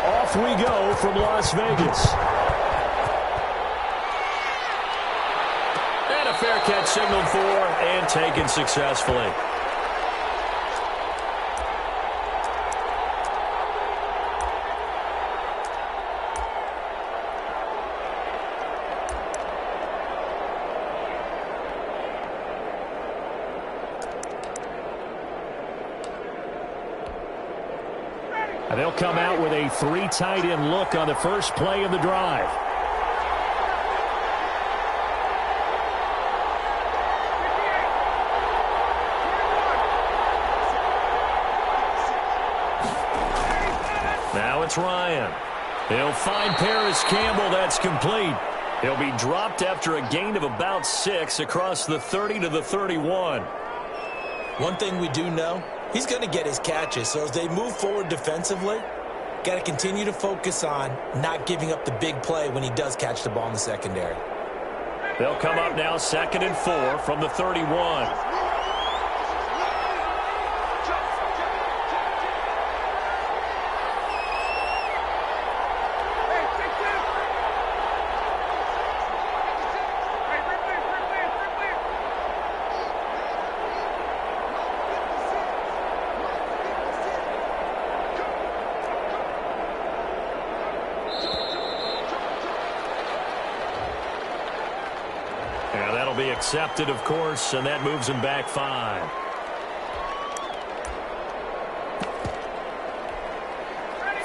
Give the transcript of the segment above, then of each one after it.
off we go from Las Vegas. And a fair catch signaled for and taken successfully. They'll come out with a 3 tight end look on the first play of the drive. Now it's Ryan. He'll find Paris Campbell. That's complete. He'll be dropped after a gain of about 6 across the 30 to the 31. One thing we do know, he's going to get his catches. So as they move forward defensively, got to continue to focus on not giving up the big play when he does catch the ball in the secondary. They'll come up now 2nd and 4 from the 31. Be accepted, of course, and that moves him back 5.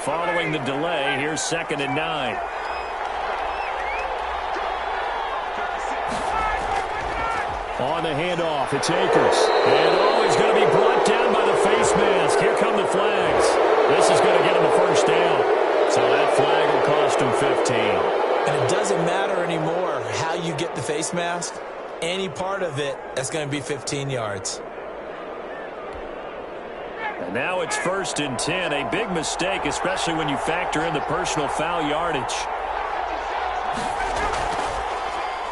Following the delay, here's 2nd and 9. On the handoff, it's Akers. And he's going to be brought down by the face mask. Here come the flags. This is going to get him a first down. So that flag will cost him 15. And it doesn't matter anymore how you get the face mask. Any part of it, that's going to be 15 yards. And now it's 1st and 10. A big mistake, especially when you factor in the personal foul yardage.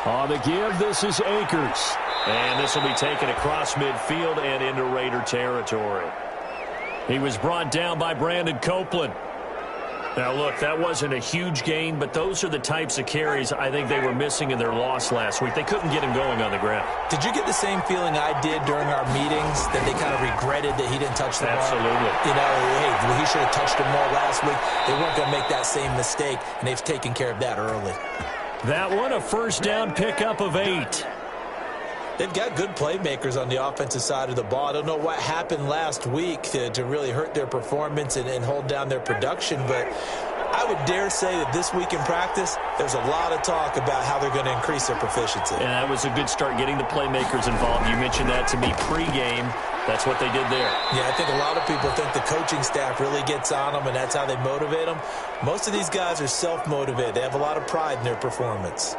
On the give, this is Akers. And this will be taken across midfield and into Raider territory. He was brought down by Brandon Copeland. Now, look, that wasn't a huge gain, but those are the types of carries I think they were missing in their loss last week. They couldn't get him going on the ground. Did you get the same feeling I did during our meetings, that they kind of regretted that he didn't touch the ball? Absolutely. You know, hey, he should have touched it more last week. They weren't going to make that same mistake, and they've taken care of that early. That one, a first down pickup of 8. They've got good playmakers on the offensive side of the ball. I don't know what happened last week to really hurt their performance and hold down their production, but I would dare say that this week in practice, there's a lot of talk about how they're going to increase their proficiency. And that was a good start, getting the playmakers involved. You mentioned that to me pregame. That's what they did there. Yeah, I think a lot of people think the coaching staff really gets on them, and that's how they motivate them. Most of these guys are self-motivated. They have a lot of pride in their performance.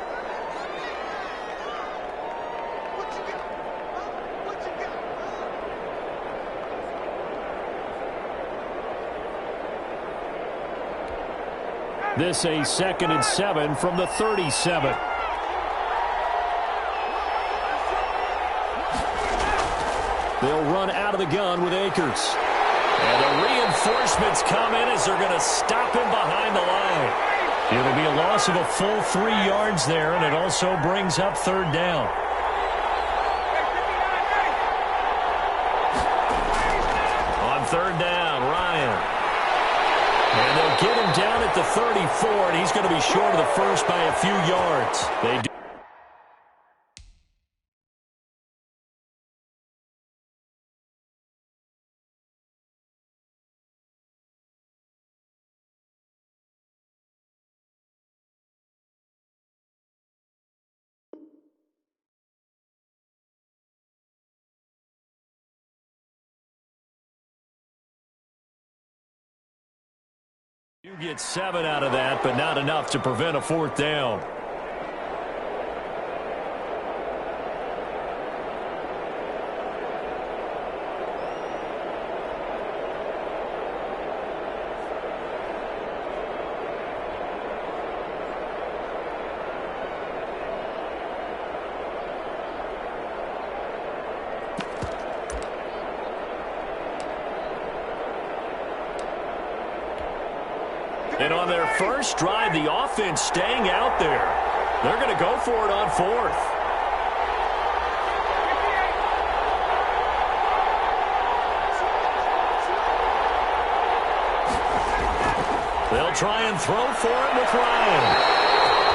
This a 2nd and 7 from the 37. They'll run out of the gun with Akers. And the reinforcements come in as they're going to stop him behind the line. It'll be a loss of a full 3 yards there, and it also brings up 3rd down. On 3rd down, Ryan. And they'll get him down at the 34, and he's going to be short of the first by a few yards. They do. You get 7 out of that, but not enough to prevent a 4th down. And on their first drive, the offense staying out there. They're going to go for it on fourth. They'll try and throw for it with Ryan.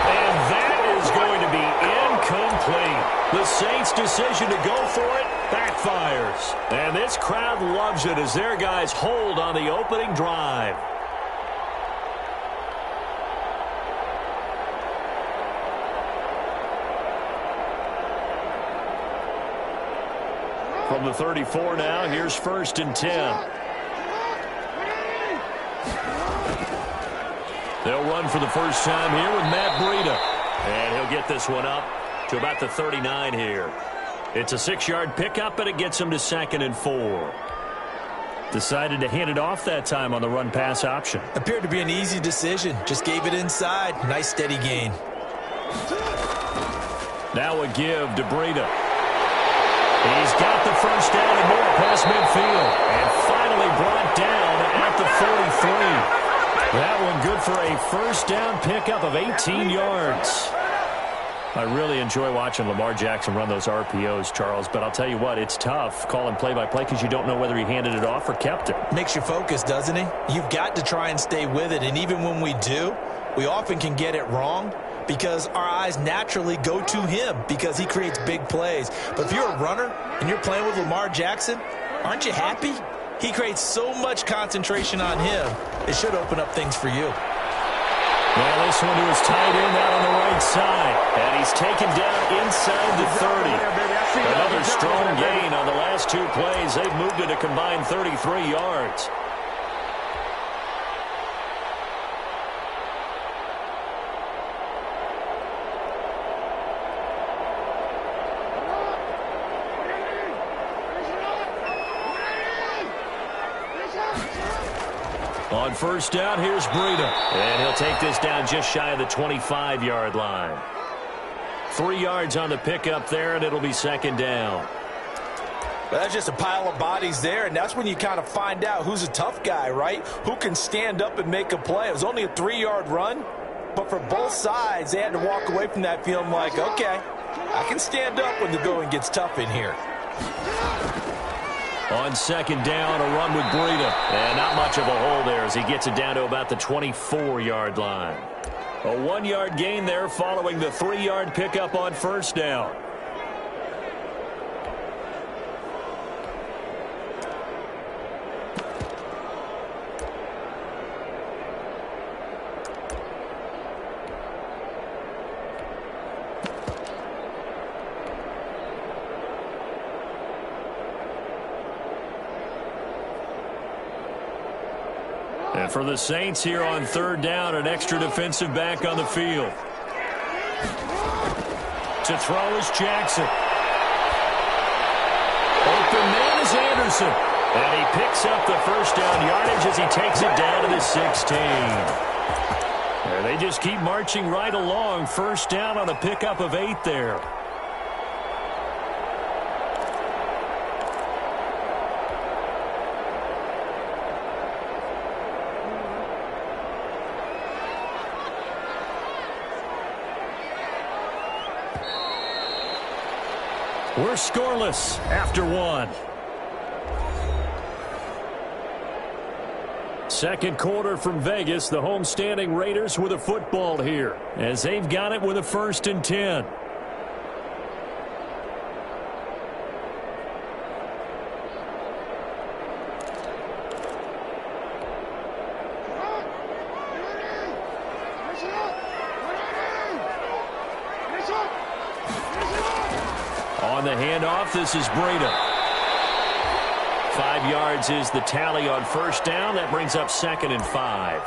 And that is going to be incomplete. The Saints' decision to go for it backfires. And this crowd loves it as their guys hold on the opening drive. From the 34 now, here's 1st and 10. They'll run for the first time here with Matt Breida. And he'll get this one up to about the 39 here. It's a 6-yard pickup, and it gets him to 2nd and 4. Decided to hand it off that time on the run-pass option. Appeared to be an easy decision. Just gave it inside. Nice steady gain. Now a give to Breida. He's got the first down and more past midfield. And finally brought down at the 43. That one good for a first down pickup of 18 yards. I really enjoy watching Lamar Jackson run those RPOs, Charles, but I'll tell you what, it's tough calling play-by-play because you don't know whether he handed it off or kept it. Makes you focus, doesn't he? You've got to try and stay with it, and even when we do, we often can get it wrong because our eyes naturally go to him because he creates big plays. But if you're a runner and you're playing with Lamar Jackson, aren't you happy? He creates so much concentration on him, it should open up things for you. Well, this one to his tight end out on the right side. And he's taken down inside the 30. Another strong gain on the last 2 plays. They've moved it a combined 33 yards. On first down, here's Breida. And he'll take this down just shy of the 25-yard line. 3 yards on the pickup there, and it'll be 2nd down. Well, that's just a pile of bodies there, and that's when you kind of find out who's a tough guy, right? Who can stand up and make a play. It was only a 3-yard run, but for both sides, they had to walk away from that feeling like, okay, I can stand up when the going gets tough in here. On 2nd down, a run with Breida. And not much of a hole there as he gets it down to about the 24-yard line. A 1-yard gain there following the 3-yard pickup on first down. And for the Saints here on 3rd down, an extra defensive back on the field. To throw is Jackson. Open man is Anderson. And he picks up the first down yardage as he takes it down to the 16. And they just keep marching right along. First down on a pickup of 8 there. We're scoreless after 1. Second quarter from Vegas. The homestanding Raiders with a football here as they've got it with a 1st and 10. On the handoff, this is Breida. 5 yards is the tally on first down. That brings up 2nd and 5.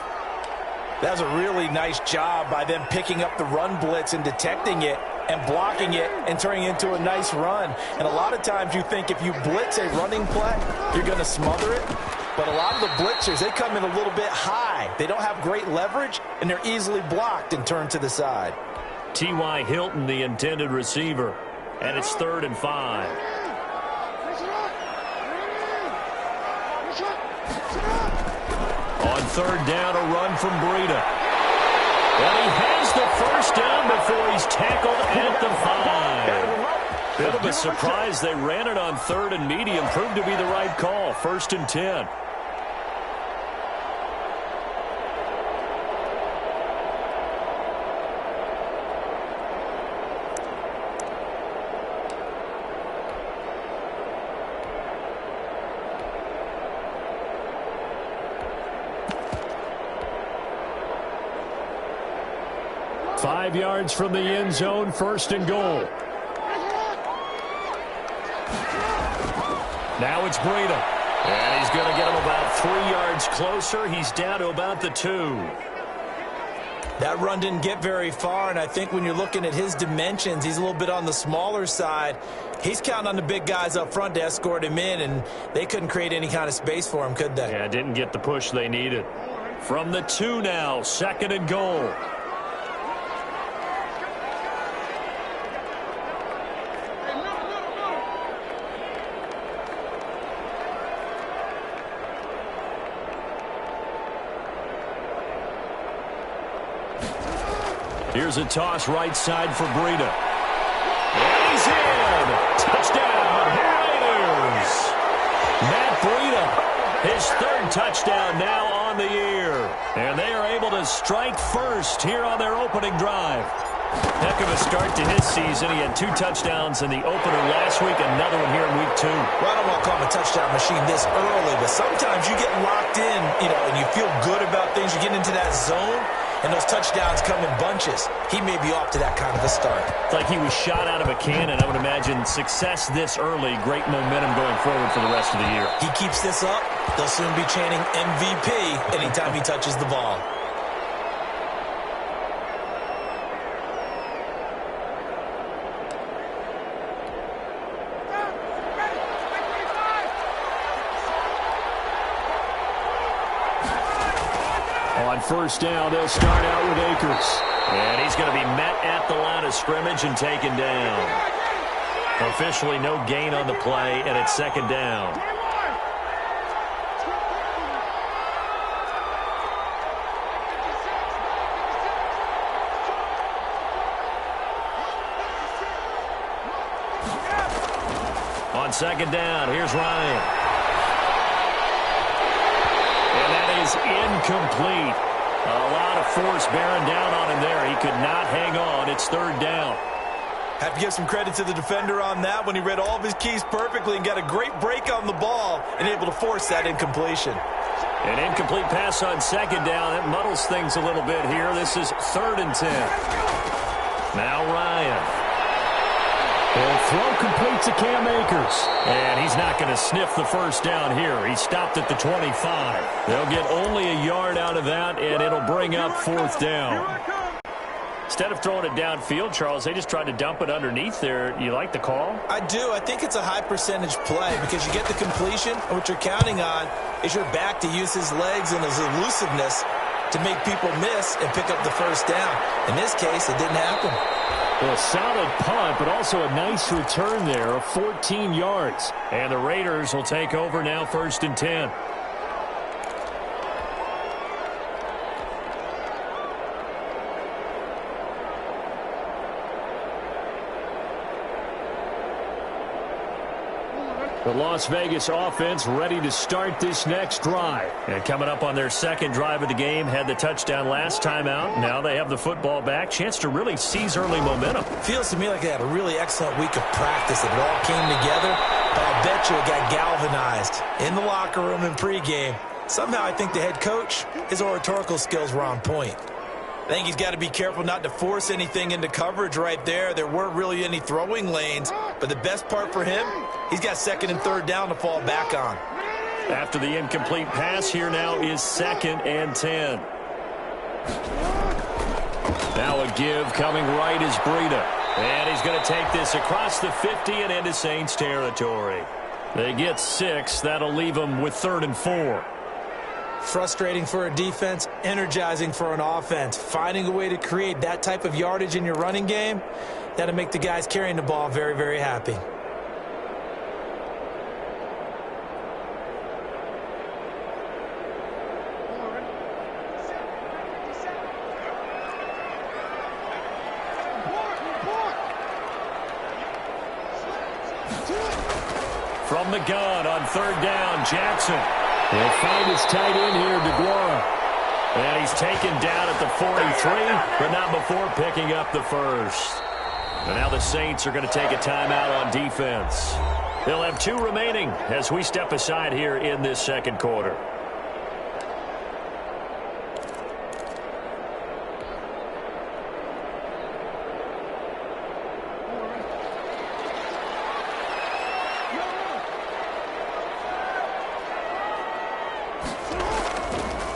That's a really nice job by them picking up the run blitz and detecting it and blocking it and turning it into a nice run. And a lot of times you think if you blitz a running play, you're going to smother it. But a lot of the blitzers, they come in a little bit high. They don't have great leverage, and they're easily blocked and turned to the side. T.Y. Hilton, the intended receiver. And it's 3rd and 5. On third down, a run from Breida. And he has the first down before he's tackled at the 5. Bit of a surprise. They ran it on third and medium. Proved to be the right call. 1st and 10. Five yards from the end zone, 1st and goal. Now it's Breida. And he's going to get him about 3 yards closer. He's down to about the 2. That run didn't get very far, and I think when you're looking at his dimensions, he's a little bit on the smaller side. He's counting on the big guys up front to escort him in, and they couldn't create any kind of space for him, could they? Yeah, didn't get the push they needed. From the 2 now, 2nd and goal. Here's a toss right side for Breida. And he's in. Touchdown, Raiders. Matt Breida, his 3rd touchdown now on the year. And they are able to strike first here on their opening drive. Heck of a start to his season. He had 2 touchdowns in the opener last week, another one here in week 2. Well, I don't want to call him a touchdown machine this early, but sometimes you get locked in, and you feel good about things. You get into that zone, and those touchdowns come in bunches. He may be off to that kind of a start. It's like he was shot out of a cannon. I would imagine success this early, great momentum going forward for the rest of the year. He keeps this up, they'll soon be chanting MVP anytime he touches the ball. On 1st down, they'll start out with Akers. And he's going to be met at the line of scrimmage and taken down. Officially no gain on the play, and it's 2nd down. On 2nd down, here's Ryan. And that is incomplete. A lot of force bearing down on him there. He could not hang on. It's 3rd down. Have to give some credit to the defender on that when he read all of his keys perfectly and got a great break on the ball and able to force that incompletion. An incomplete pass on 2nd down. That muddles things a little bit here. This is 3rd and 10. Now Ryan. And throw complete to Cam Akers. And he's not going to sniff the 1st down here. He stopped at the 25. They'll get only a yard out of that, and it'll bring up 4th down. Instead of throwing it downfield, Charles, they just tried to dump it underneath there. You like the call? I do. I think it's a high percentage play because you get the completion, and what you're counting on is your back to use his legs and his elusiveness to make people miss and pick up the 1st down. In this case, it didn't happen. Well, a solid punt, but also a nice return there of 14 yards. And the Raiders will take over now, 1st and 10. The Las Vegas offense ready to start this next drive. And coming up on their 2nd drive of the game, had the touchdown last time out. Now they have the football back. Chance to really seize early momentum. Feels to me like they had a really excellent week of practice. It all came together, but I'll bet you it got galvanized in the locker room in pregame. Somehow I think the head coach, his oratorical skills were on point. I think he's got to be careful not to force anything into coverage right there. There weren't really any throwing lanes, but the best part for him, he's got 2nd and 3rd down to fall back on. After the incomplete pass, here now is 2nd and 10. Now a give coming right is Breida. And he's going to take this across the 50 and into Saints territory. They get 6. That'll leave them with 3rd and 4. Frustrating for a defense, energizing for an offense. Finding a way to create that type of yardage in your running game, that'll make the guys carrying the ball very, very happy. From the gun on third down, Jackson. He'll find his tight end here, DeGuara. And he's taken down at the 43, but not before picking up the first. And now the Saints are going to take a timeout on defense. They'll have 2 remaining as we step aside here in this second quarter.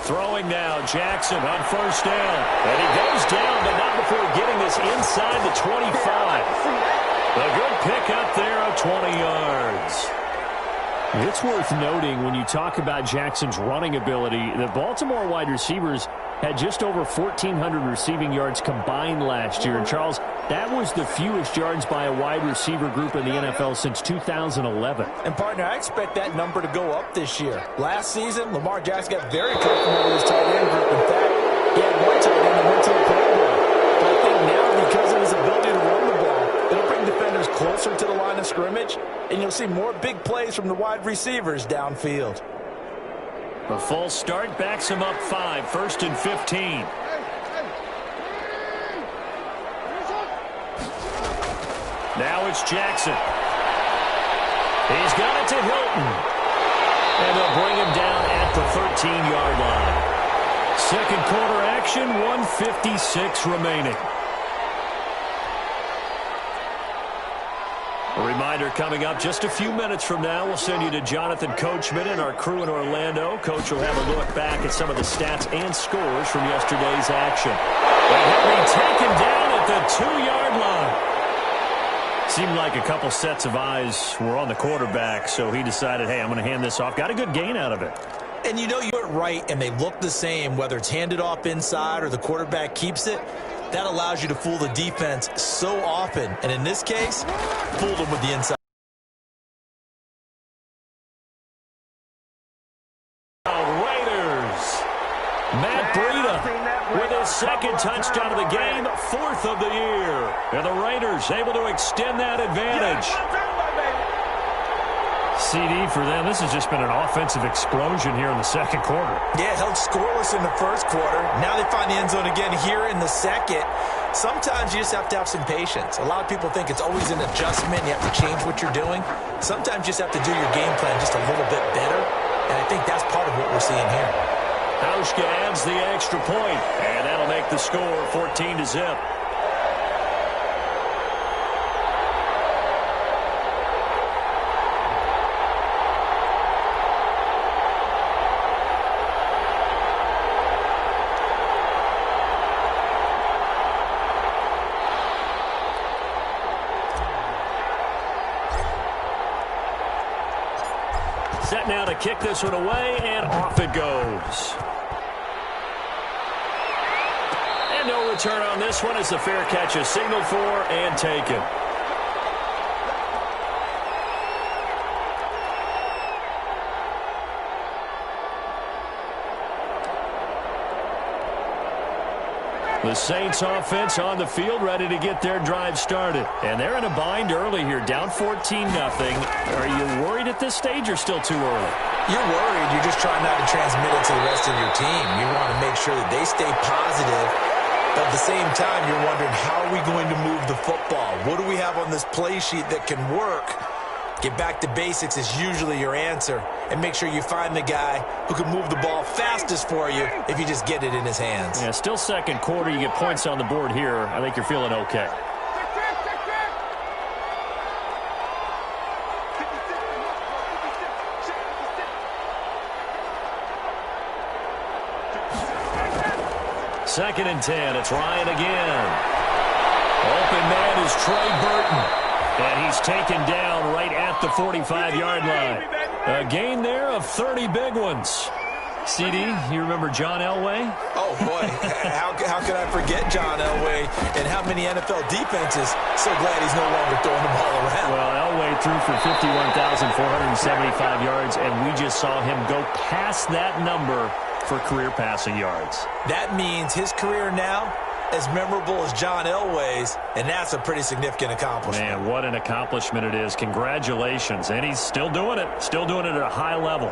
Throwing now, Jackson on first down. And he goes down, but not before getting this inside the 25. A good pickup there of 20 yards. It's worth noting when you talk about Jackson's running ability, the Baltimore wide receivers had just over 1,400 receiving yards combined last year. And, Charles, that was the fewest yards by a wide receiver group in the NFL since 2011. And, partner, I expect that number to go up this year. Last season, Lamar Jackson got very comfortable with his tight end group. In fact, he had one tight end that went to the Pro Bowl. But I think now, because of his ability to run the ball, it'll bring defenders closer to the line of scrimmage, and you'll see more big plays from the wide receivers downfield. A false start backs him up 5, 1st and 15. Now it's Jackson. He's got it to Hilton. And they'll bring him down at the 13-yard line. Second quarter action, 1:56 remaining. A reminder coming up just a few minutes from now. We'll send you to Jonathan Coachman and our crew in Orlando. Coach will have a look back at some of the stats and scores from yesterday's action. And he'll be taken down at the 2-yard line. Seemed like a couple sets of eyes were on the quarterback, so he decided, hey, I'm going to hand this off. Got a good gain out of it. And you know you're right, and they look the same, whether it's handed off inside or the quarterback keeps it. That allows you to fool the defense so often. And in this case, fooled them with the inside. Raiders. Matt Breida with his second touchdown of the game, 4th of the year. And the Raiders able to extend that advantage. CD for them. This has just been an offensive explosion here in the second quarter. Yeah, held scoreless in the first quarter. Now they find the end zone again here in the second. Sometimes you just have to have some patience. A lot of people think it's always an adjustment. You have to change what you're doing. Sometimes you just have to do your game plan just a little bit better. And I think that's part of what we're seeing here. Hauschka adds the extra point, and that'll make the score 14-0. Set now to kick this one away, and off it goes. And no return on this one as the fair catch is signaled for and taken. The Saints offense on the field ready to get their drive started. And they're in a bind early here, down 14-0. Are you worried at this stage or still too early? You're worried. You're just trying not to transmit it to the rest of your team. You want to make sure that they stay positive. But at the same time, you're wondering, how are we going to move the football? What do we have on this play sheet that can work? Get back to basics is usually your answer. And make sure you find the guy who can move the ball fastest for you if you just get it in his hands. Yeah, still second quarter. You get points on the board here. I think you're feeling okay. Second and 10. It's Ryan again. Open man is Trey Burton. And he's taken down right at the 45-yard line. A gain there of 30 big ones. CD, you remember John Elway? Oh, boy. How could I forget John Elway and how many NFL defenses? So glad he's no longer throwing the ball around. Well, Elway threw for 51,475 yards, and we just saw him go past that number for career passing yards. That means his career now as memorable as John Elway's, and that's a pretty significant accomplishment. Man, what an accomplishment it is. Congratulations. And he's still doing it at a high level.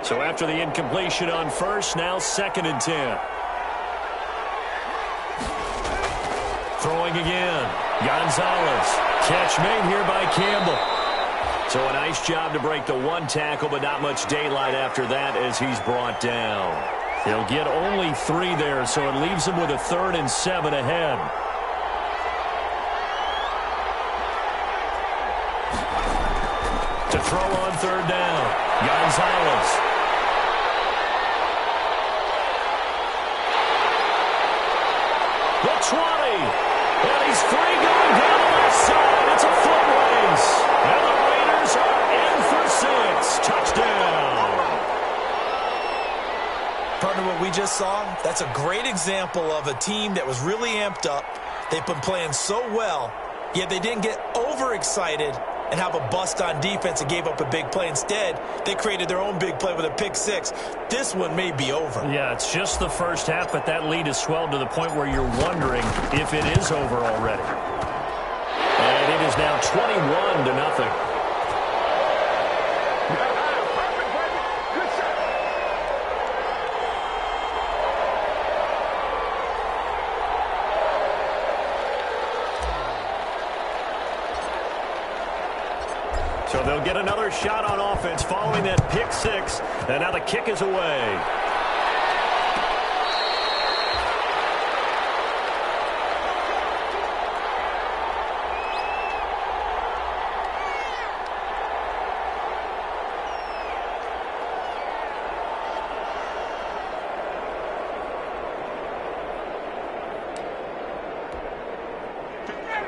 So after the incompletion on first, now 2nd and 10. Throwing again. Gonzalez. Catch made here by Campbell. So a nice job to break the one tackle, but not much daylight after that as he's brought down. He'll get only 3 there, so it leaves him with a 3rd and 7 ahead. To throw on 3rd down. Gonzalez. The 20. And he's free going down the left side. It's a foot race. And the Raiders are in for 6. Touchdown. Partner, what we just saw, that's a great example of a team that was really amped up. They've been playing so well, yet they didn't get overexcited and have a bust on defense and gave up a big play. Instead, they created their own big play with a pick 6. This one may be over. Yeah, it's just the first half, but that lead has swelled to the point where you're wondering if it is over already. And it is now 21-0. So they'll get another shot on offense following that pick 6, and now the kick is away.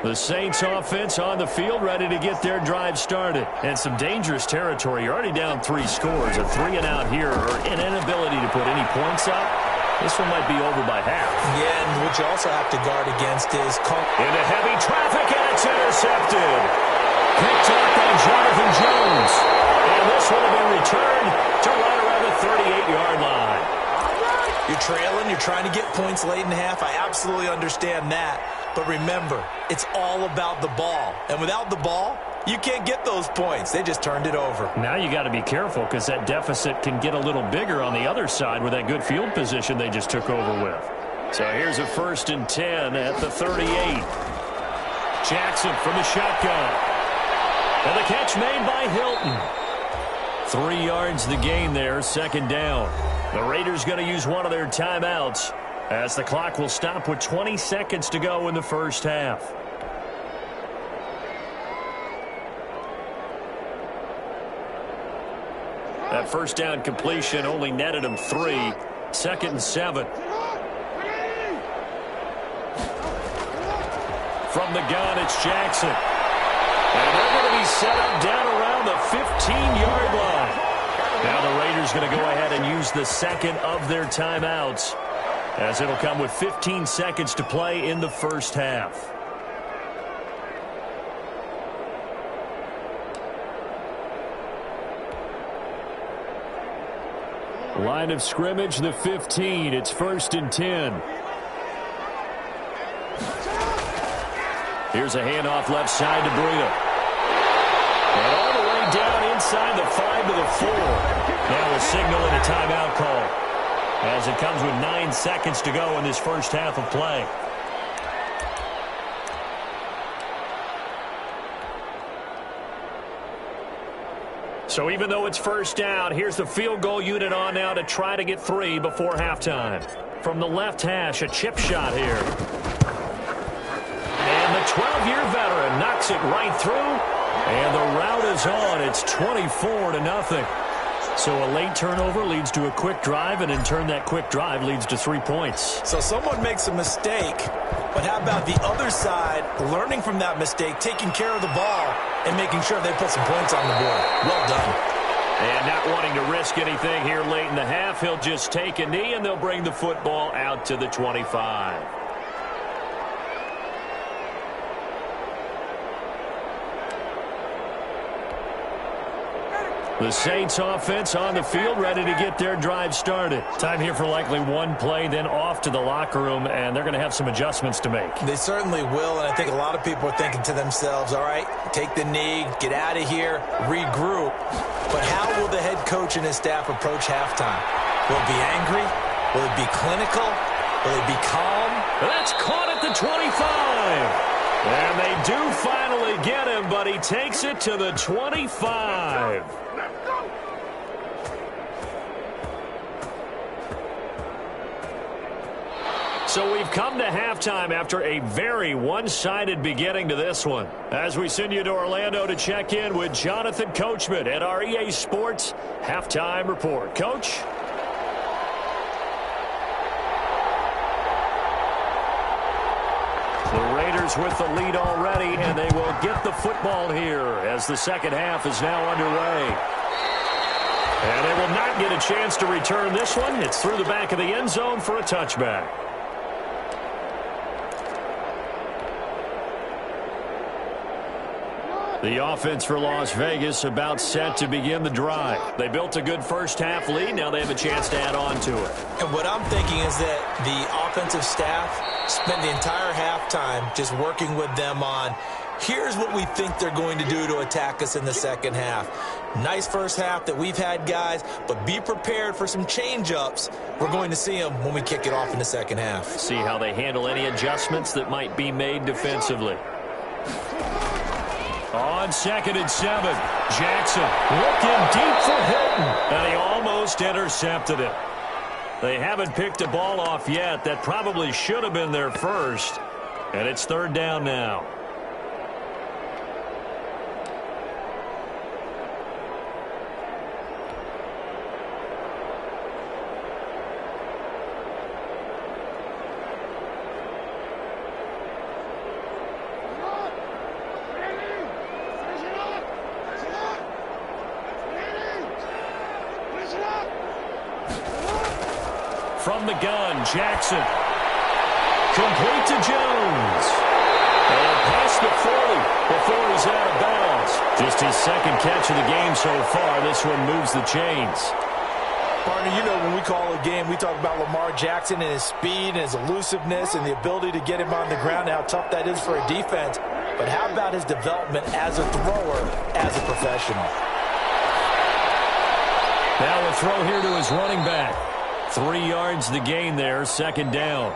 The Saints offense on the field, ready to get their drive started. And some dangerous territory. You're already down 3 scores. A 3-and-out here, or an inability to put any points up. This one might be over by half. Yeah, and what you also have to guard against is... Into heavy traffic, and it's intercepted. Picked up by Jonathan Jones. And this one will be returned to right around the 38-yard line. You're trailing. You're trying to get points late in the half. I absolutely understand that. But remember, it's all about the ball. And without the ball, you can't get those points. They just turned it over. Now you got to be careful because that deficit can get a little bigger on the other side with that good field position they just took over with. So here's a 1st and 10 at the 38. Jackson from the shotgun. And the catch made by Hilton. 3 yards the gain there, 2nd down. The Raiders going to use one of their timeouts, as the clock will stop with 20 seconds to go in the first half. That first down completion only netted him 3. 2nd and 7. From the gun, it's Jackson. And they're going to be set up down around the 15-yard line. Now the Raiders going to go ahead and use the 2nd of their timeouts, as it'll come with 15 seconds to play in the first half. Line of scrimmage, the 15. It's 1st and 10. Here's a handoff left side to Breida. And all the way down inside the 5 to the 4. Now a signal and a timeout call, as it comes with 9 seconds to go in this first half of play. So even though it's first down, here's the field goal unit on now to try to get 3 before halftime. From the left hash, a chip shot here. And the 12-year veteran knocks it right through. And the route is on. It's 24-0. So a late turnover leads to a quick drive, and in turn that quick drive leads to 3 points. So someone makes a mistake, but how about the other side learning from that mistake, taking care of the ball, and making sure they put some points on the board? Well done. And not wanting to risk anything here late in the half, he'll just take a knee, and they'll bring the football out to the 25. The Saints offense on the field, ready to get their drive started. Time here for likely one play, then off to the locker room, and they're going to have some adjustments to make. They certainly will, and I think a lot of people are thinking to themselves, all right, take the knee, get out of here, regroup. But how will the head coach and his staff approach halftime? Will it be angry? Will it be clinical? Will it be calm? That's caught at the 25. And they do finally get him, but he takes it to the 25. So we've come to halftime after a very one-sided beginning to this one. As we send you to Orlando to check in with Jonathan Coachman at our EA Sports Halftime Report. Coach? The Raiders with the lead already, and they will get the football here as the second half is now underway. And they will not get a chance to return this one. It's through the back of the end zone for a touchback. The offense for Las Vegas about set to begin the drive. They built a good first-half lead. Now they have a chance to add on to it. And what I'm thinking is that the offensive staff spent the entire halftime just working with them on, here's what we think they're going to do to attack us in the second half. Nice first half that we've had, guys, but be prepared for some change-ups. We're going to see them when we kick it off in the second half. See how they handle any adjustments that might be made defensively. On 2nd and 7, Jackson looking deep for Hilton, and he almost intercepted it. They haven't picked a ball off yet. That probably should have been their first, and it's 3rd down now. From the gun, Jackson. Complete to Jones. And past the 40 before he's out of bounds. Just his second catch of the game so far. This one moves the chains. Partner, you know when we call a game, we talk about Lamar Jackson and his speed and his elusiveness and the ability to get him on the ground and how tough that is for a defense. But how about his development as a thrower, as a professional? Now a throw here to his running back. 3 yards the gain there, 2nd down.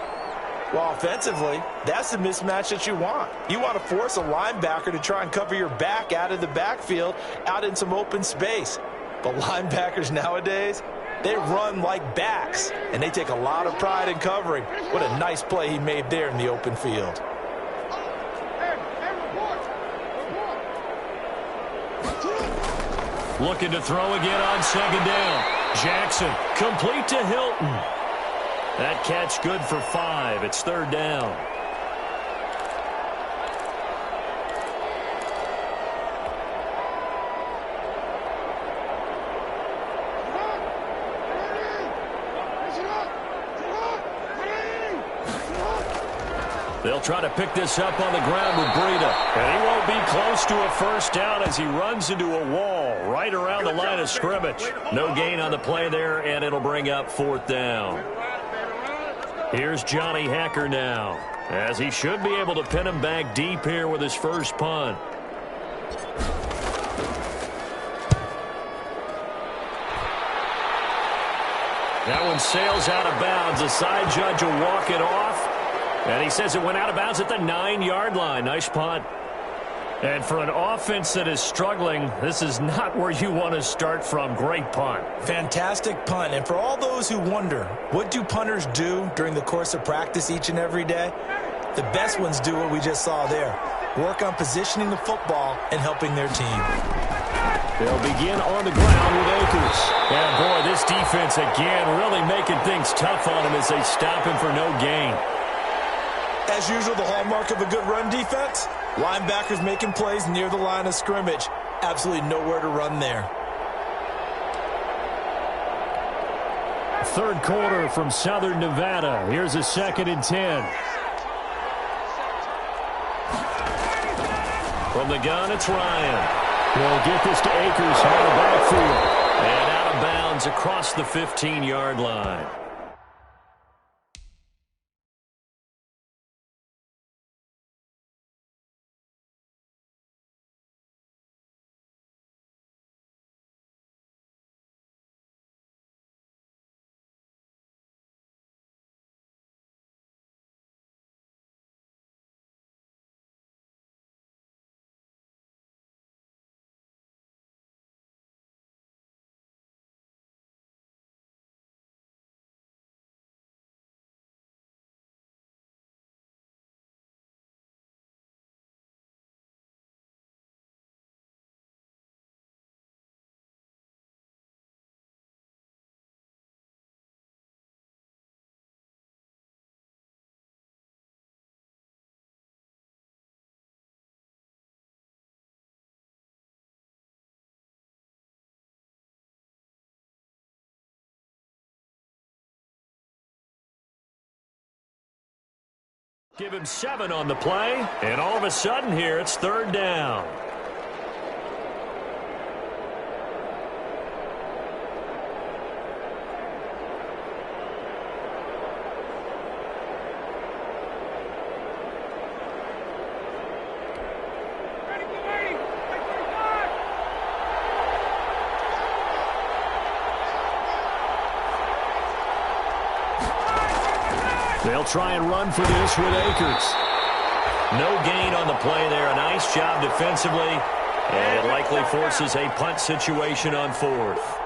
Well, offensively, that's the mismatch that you want. You want to force a linebacker to try and cover your back out of the backfield, out in some open space. But linebackers nowadays, they run like backs, and they take a lot of pride in covering. What a nice play he made there in the open field. Looking to throw again on 2nd down. Jackson, complete to Hilton. That catch good for 5. It's 3rd down. They'll try to pick this up on the ground with Breida. And he won't be close to a first down as he runs into a wall right around the line of scrimmage. No gain on the play there, and it'll bring up 4th down. Here's Johnny Hacker now, as he should be able to pin him back deep here with his first punt. That one sails out of bounds. The side judge will walk it off. And he says it went out of bounds at the 9-yard line. Nice punt. And for an offense that is struggling, this is not where you want to start from. Great punt. Fantastic punt. And for all those who wonder, what do punters do during the course of practice each and every day? The best ones do what we just saw there. Work on positioning the football and helping their team. They'll begin on the ground with Akers. And boy, this defense again really making things tough on him as they stop him for no gain. As usual, the hallmark of a good run defense, linebackers making plays near the line of scrimmage. Absolutely nowhere to run there. 3rd quarter from Southern Nevada. Here's a 2nd and 10. From the gun, it's Ryan. They'll get this to Akers on the backfield. And out of bounds across the 15-yard line. Give him 7 on the play, and all of a sudden here it's 3rd down. They'll try and run for this with Akers. No gain on the play there. A nice job defensively. And it likely forces a punt situation on 4th.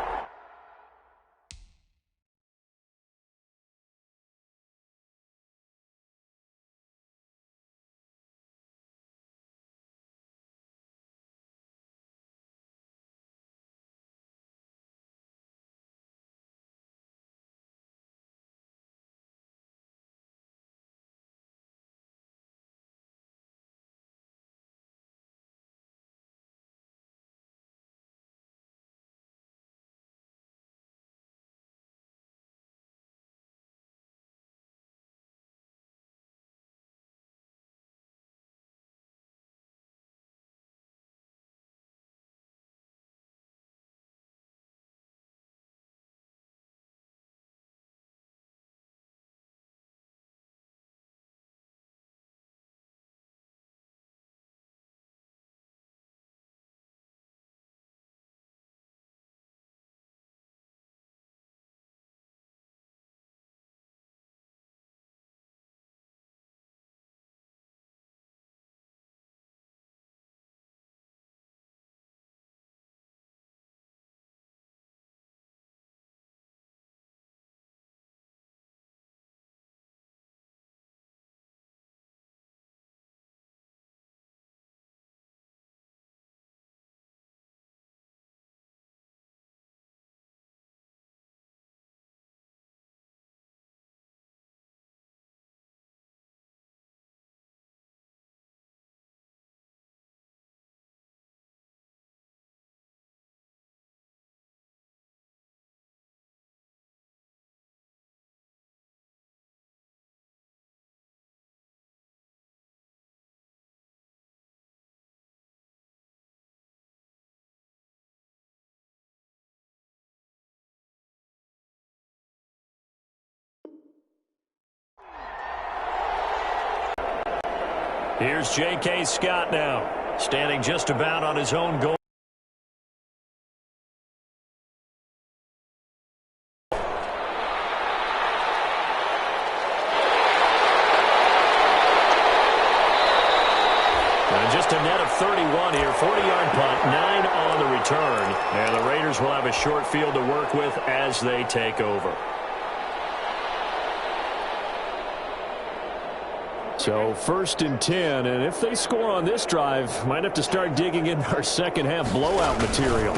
Here's J.K. Scott now, standing just about on his own goal. And just a net of 31 here, 40-yard punt, 9 on the return. And the Raiders will have a short field to work with as they take over. So 1st and 10, and if they score on this drive, might have to start digging in our second half blowout material.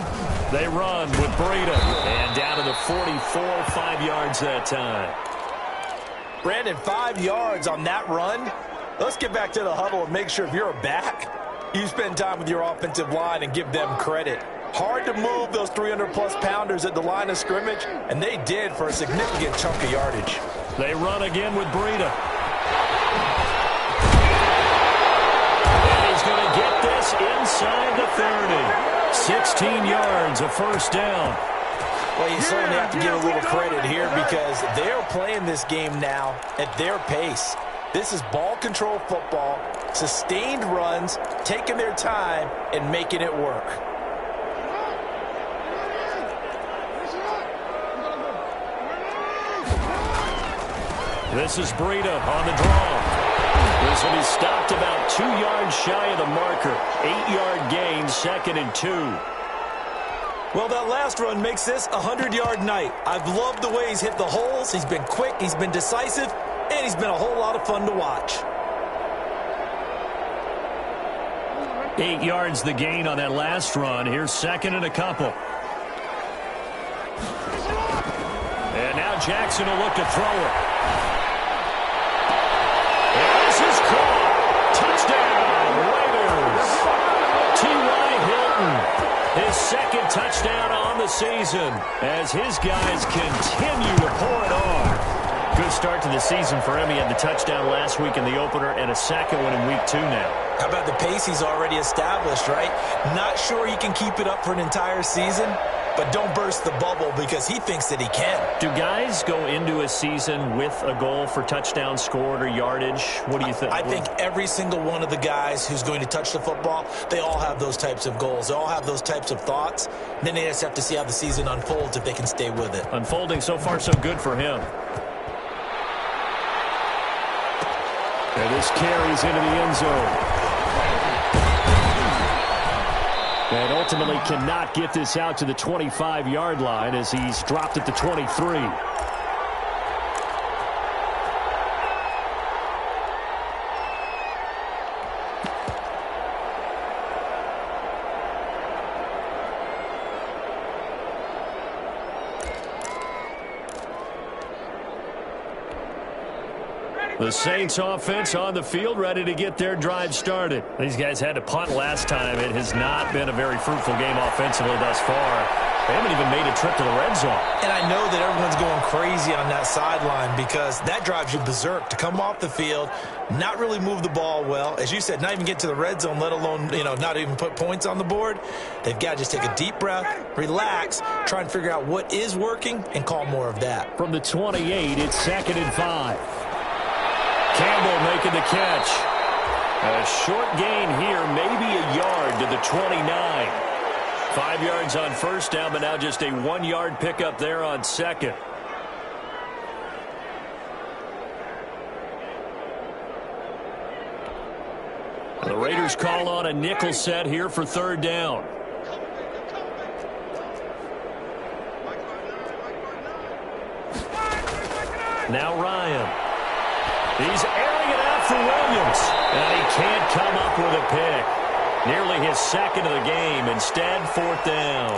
They run with Breida, and down to the 44, 5 yards that time. Brandon, 5 yards on that run. Let's get back to the huddle and make sure if you're a back, you spend time with your offensive line and give them credit. Hard to move those 300-plus pounders at the line of scrimmage, and they did for a significant chunk of yardage. They run again with Breida. Inside the 30. 16 yards, a first down. Well, you certainly have to give a little credit here because they're playing this game now at their pace. This is ball control football, sustained runs, taking their time, and making it work. This is Breida on the draw. This will be stopped about 2 yards shy of the marker. 8-yard gain, 2nd and 2. Well, that last run makes this a 100-yard night. I've loved the way he's hit the holes. He's been quick, he's been decisive, and he's been a whole lot of fun to watch. 8 yards the gain on that last run. Here's 2nd and a couple. And now Jackson will look to throw it. This is caught. Touchdown, Raiders. T.Y. Hilton, his 2nd touchdown on the season as his guys continue to pour it on. Good start to the season for him. He had the touchdown last week in the opener and a 2nd one in week 2 now. How about the pace he's already established, right? Not sure he can keep it up for an entire season, but don't burst the bubble because he thinks that he can. Do guys go into a season with a goal for touchdown scored or yardage? What do you think? I think every single one of the guys who's going to touch the football, they all have those types of goals. They all have those types of thoughts. Then they just have to see how the season unfolds if they can stay with it. Unfolding so far so good for him. And this carries into the end zone. And ultimately cannot get this out to the 25-yard line as he's dropped at the 23. The Saints offense on the field, ready to get their drive started. These guys had to punt last time. It has not been a very fruitful game offensively thus far. They haven't even made a trip to the red zone. And I know that everyone's going crazy on that sideline because that drives you berserk to come off the field, not really move the ball well. As you said, not even get to the red zone, let alone, not even put points on the board. They've got to just take a deep breath, relax, try and figure out what is working, and call more of that. From the 28, it's 2nd and 5. Campbell making the catch. A short gain here, maybe a yard to the 29. 5 yards on first down, but now just a 1-yard pickup there on 2nd. The Raiders call on a nickel set here for 3rd down. Now Ryan. He's airing it out for Williams, and he can't come up with a pick. Nearly his 2nd of the game. Instead, 4th down.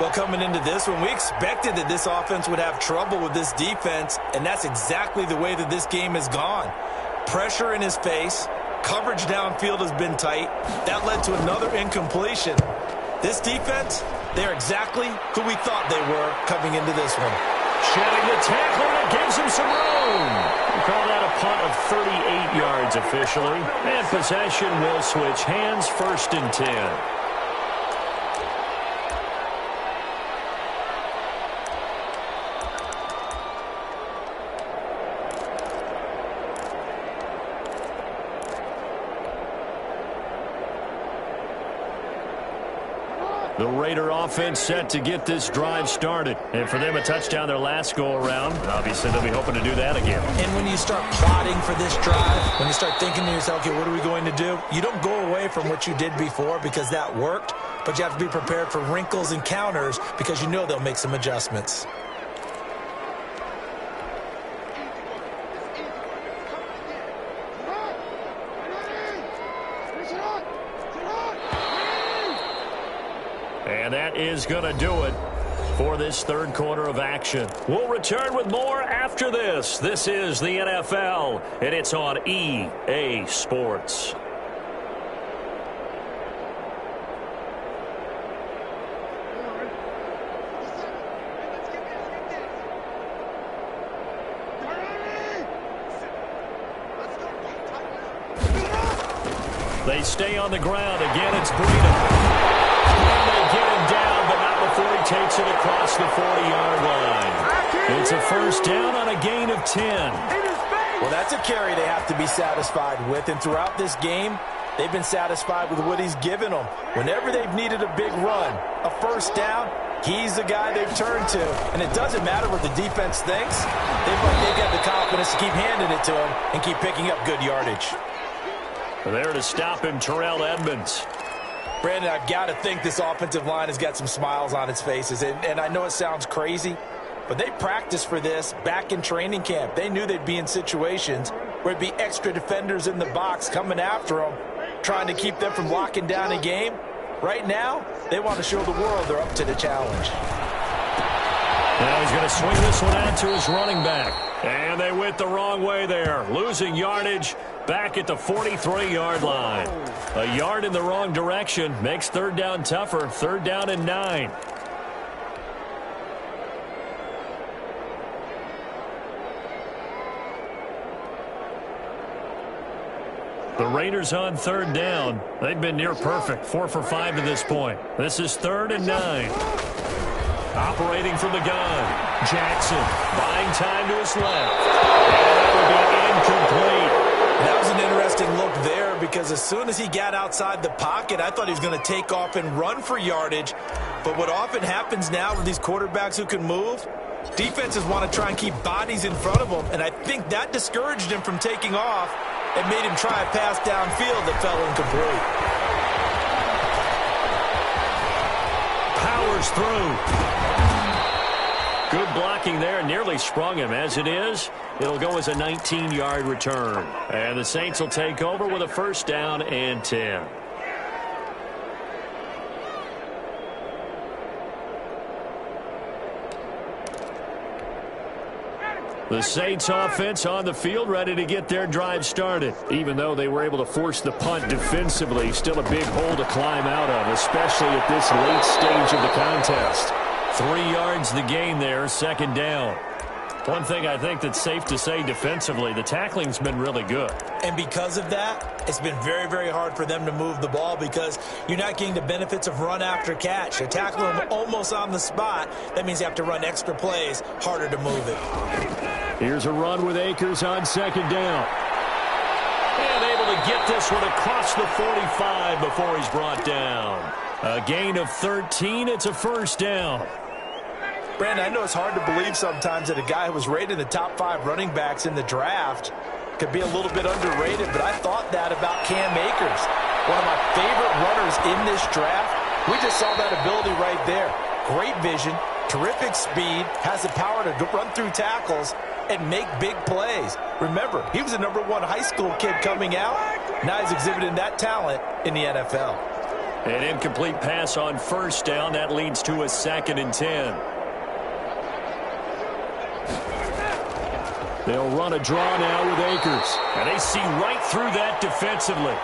Well, coming into this one, we expected that this offense would have trouble with this defense, and that's exactly the way that this game has gone. Pressure in his face. Coverage downfield has been tight. That led to another incompletion. This defense, they're exactly who we thought they were coming into this one. Shedding the tackle, and it gives him some room. We call that a punt of 38 yards officially. And possession will switch hands, 1st and 10. The Raider offense set to get this drive started. And for them, a touchdown their last go-around. Obviously, they'll be hoping to do that again. And when you start plotting for this drive, when you start thinking to yourself, okay, what are we going to do? You don't go away from what you did before because that worked, but you have to be prepared for wrinkles and counters because you know they'll make some adjustments. And that is going to do it for this 3rd quarter of action. We'll return with more after this. This is the NFL, and it's on EA Sports. They stay on the ground. Again, it's Breida. And they get him down, but not before he takes it across the 40-yard line. It's a first down on a gain of 10. Well, that's a carry they have to be satisfied with, and throughout this game, they've been satisfied with what he's given them. Whenever they've needed a big run, a first down, he's the guy they've turned to. And it doesn't matter what the defense thinks. They've got the confidence to keep handing it to him and keep picking up good yardage. There to stop him, Terrell Edmonds. Brandon, I've got to think this offensive line has got some smiles on its faces. And I know it sounds crazy, but they practiced for this back in training camp. They knew they'd be in situations where there'd be extra defenders in the box coming after them, trying to keep them from locking down a game. Right now, they want to show the world they're up to the challenge. Now he's going to swing this one out to his running back. And they went the wrong way there, losing yardage back at the 43-yard line. A yard in the wrong direction makes third down tougher. Third down and 9. The Raiders on third down. They've been near perfect, 4 for 5 to this point. This is third and 9. Operating from the gun, Jackson buying time to his left. And that would be incomplete. That was an interesting look there because as soon as he got outside the pocket, I thought he was going to take off and run for yardage. But what often happens now with these quarterbacks who can move, defenses want to try and keep bodies in front of them, and I think that discouraged him from taking off and made him try a pass downfield that fell incomplete. Powers through. Good blocking there, nearly sprung him. As it is, it'll go as a 19-yard return. And the Saints will take over with a first down and 10. The Saints offense on the field, ready to get their drive started. Even though they were able to force the punt defensively, still a big hole to climb out of, especially at this late stage of the contest. 3 yards the gain there, second down. One thing I think that's safe to say defensively, the tackling's been really good. And because of that, it's been very, very hard for them to move the ball because you're not getting the benefits of run after catch. You're tackling them almost on the spot. That means you have to run extra plays, harder to move it. Here's a run with Akers on second down. And able to get this one across the 45 before he's brought down. A gain of 13, it's a first down. Brandon, I know it's hard to believe sometimes that a guy who was rated the top 5 running backs in the draft could be a little bit underrated, but I thought that about Cam Akers. One of my favorite runners in this draft. We just saw that ability right there. Great vision, terrific speed, has the power to run through tackles and make big plays. Remember, he was a #1 high school kid coming out. Now he's exhibiting that talent in the NFL. An incomplete pass on first down. That leads to a second and 10. They'll run a draw now with Akers. And they see right through that defensively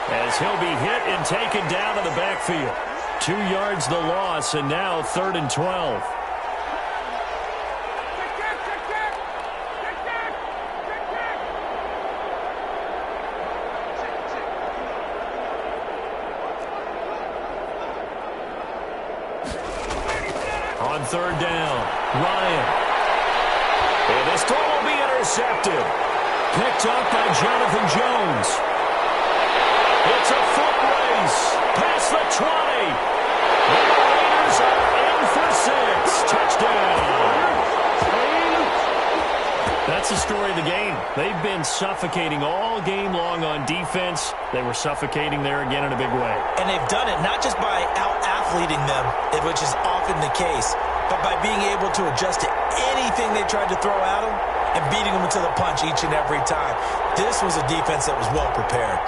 as he'll be hit and taken down in the backfield. 2 yards the loss, and now third and 12. On third down, Ryan. And this throw will be intercepted. Picked up by Jonathan Jones. It's a foot race past the 20. And the Raiders are in for 6. Touchdown. That's the story of the game. They've been suffocating all game long on defense. They were suffocating there again in a big way. And they've done it not just by out-athleting them, which is often the case, but by being able to adjust to anything they tried to throw at them and beating them to the punch each and every time. This was a defense that was well prepared.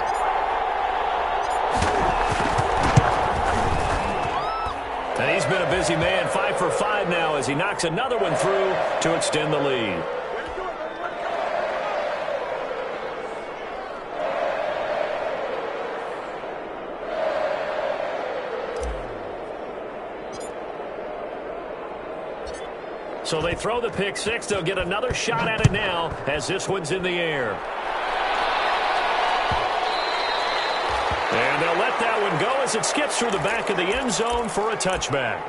And he's been a busy man, 5 for 5 now as he knocks another one through to extend the lead. So they throw the pick six. They'll get another shot at it now as this one's in the air. And they'll let that one go as it skips through the back of the end zone for a touchback.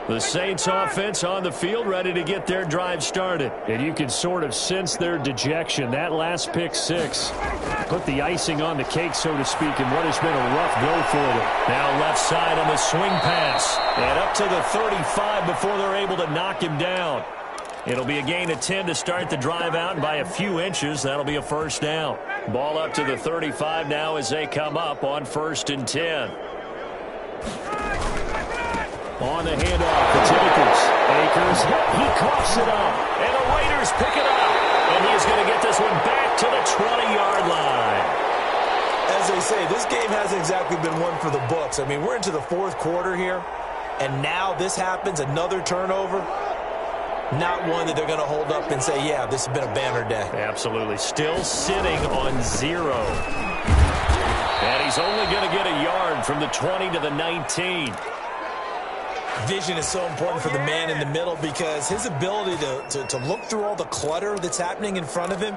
The Saints offense on the field, ready to get their drive started. And you can sort of sense their dejection. That last pick six put the icing on the cake, so to speak, in what has been a rough go for them. Now left side on the swing pass. And up to the 35 before they're able to knock him down. It'll be a gain of 10 to start the drive out, and by a few inches, that'll be a first down. Ball up to the 35 now as they come up on 1st and 10. On the handoff, it's Akers. Akers, he coughs it up. And the Raiders pick it up. And he's going to get this one back to the 20-yard line. As they say, this game hasn't exactly been one for the books. I mean, we're into the 4th quarter here, and now this happens, another turnover. Not one that they're going to hold up and say, yeah, this has been a banner day. Absolutely. Still sitting on 0. And he's only going to get a yard from the 20 to the 19. Vision is so important for the man in the middle because his ability to look through all the clutter that's happening in front of him,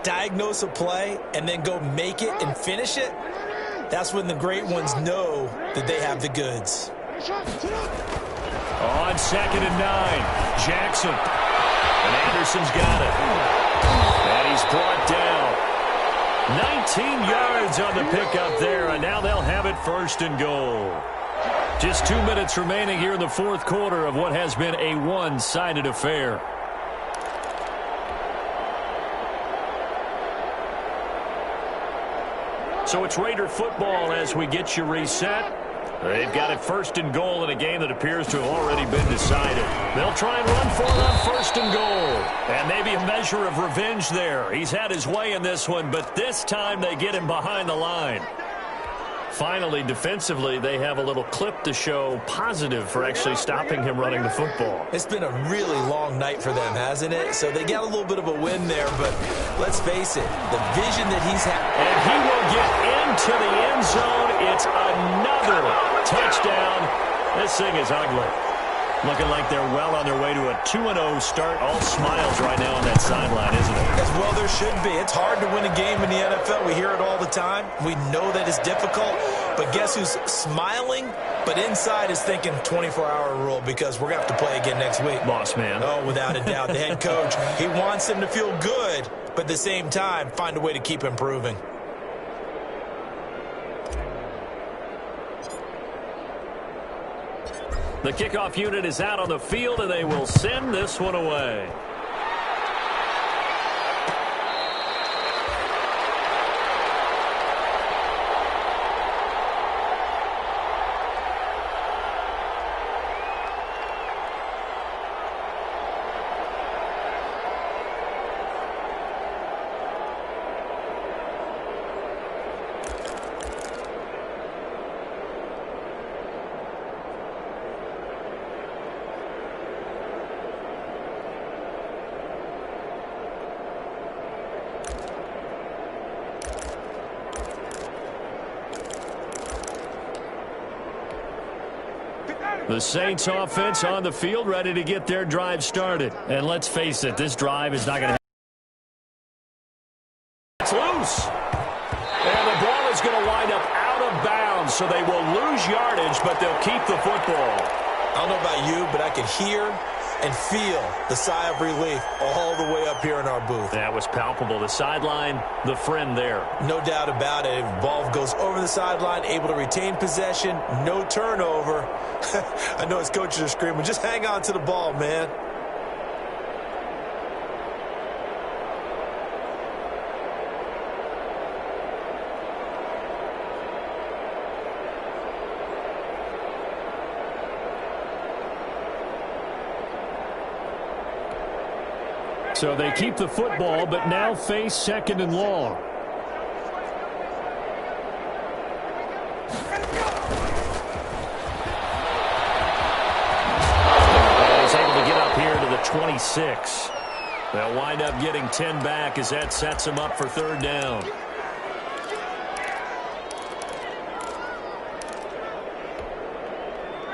diagnose a play, and then go make it and finish it, that's when the great ones know that they have the goods. On 2nd and 9, Jackson. And Anderson's got it. And he's brought down. 19 yards on the pickup there, and now they'll have it 1st and goal. Just 2 minutes remaining here in the 4th quarter of what has been a one-sided affair. So it's Raider football as we get you reset. They've got it 1st and goal in a game that appears to have already been decided. They'll try and run for it on 1st and goal. And maybe a measure of revenge there. He's had his way in this one, but this time they get him behind the line. Finally, defensively, they have a little clip to show positive for actually stopping him running the football. It's been a really long night for them, hasn't it? So they got a little bit of a win there, but let's face it, the vision that he's had. And he will get into the end zone. It's another touchdown. This thing is ugly. Looking like they're well on their way to a 2-0 start. All smiles right now on that sideline, isn't it? As well there should be. It's hard to win a game in the NFL. We hear it all the time. We know that it's difficult. But guess who's smiling? But inside is thinking 24-hour rule because we're going to have to play again next week. Boss man. Oh, without a doubt. The head coach, he wants them to feel good, but at the same time, find a way to keep improving. The kickoff unit is out on the field, and they will send this one away. The Saints offense on the field, ready to get their drive started. And let's face it, this drive is not going to it's loose. And the ball is going to wind up out of bounds, so they will lose yardage, but they'll keep the football. I don't know about you, but I can hear and feel the sigh of relief all the way up here in our booth. That was palpable. The sideline, the friend there. No doubt about it. Ball goes over the sideline, able to retain possession, no turnover. I know his coaches are screaming, just hang on to the ball, man. So they keep the football, but now face 2nd and long. He's able to get up here to the 26. They'll wind up getting 10 back as that sets them up for 3rd down.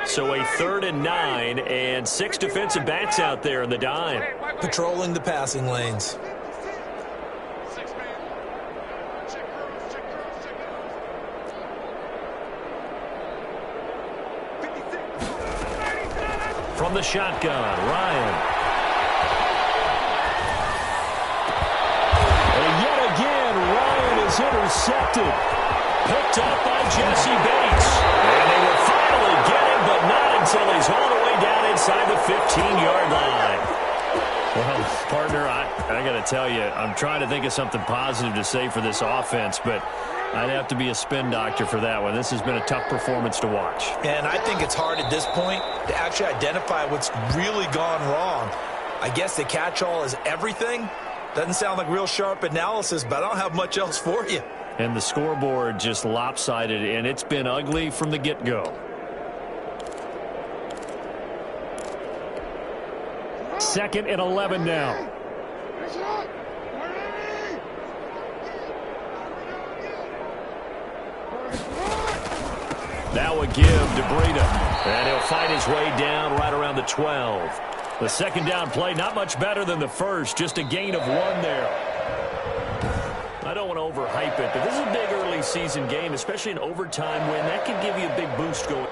So a 3rd and 9 and 6 defensive backs out there in the dime. patrolling the passing lanes. From the shotgun, Ryan. And yet again, Ryan is intercepted. Picked up by Jesse Bates. And they will finally get him, but not until he's all the way down inside the 15-yard line. Well, partner, I got to tell you, I'm trying to think of something positive to say for this offense, but I'd have to be a spin doctor for that one. This has been a tough performance to watch. And I think it's hard at this point to actually identify what's really gone wrong. I guess the catch-all is everything. Doesn't sound like real sharp analysis, but I don't have much else for you. And the scoreboard just lopsided, and it's been ugly from the get-go. Second and 11 now. That would give to Breida. And he'll fight his way down right around the 12. The second down play, not much better than the first. Just a gain of 1 there. I don't want to overhype it, but this is a big early season game, especially an overtime win. That could give you a big boost going.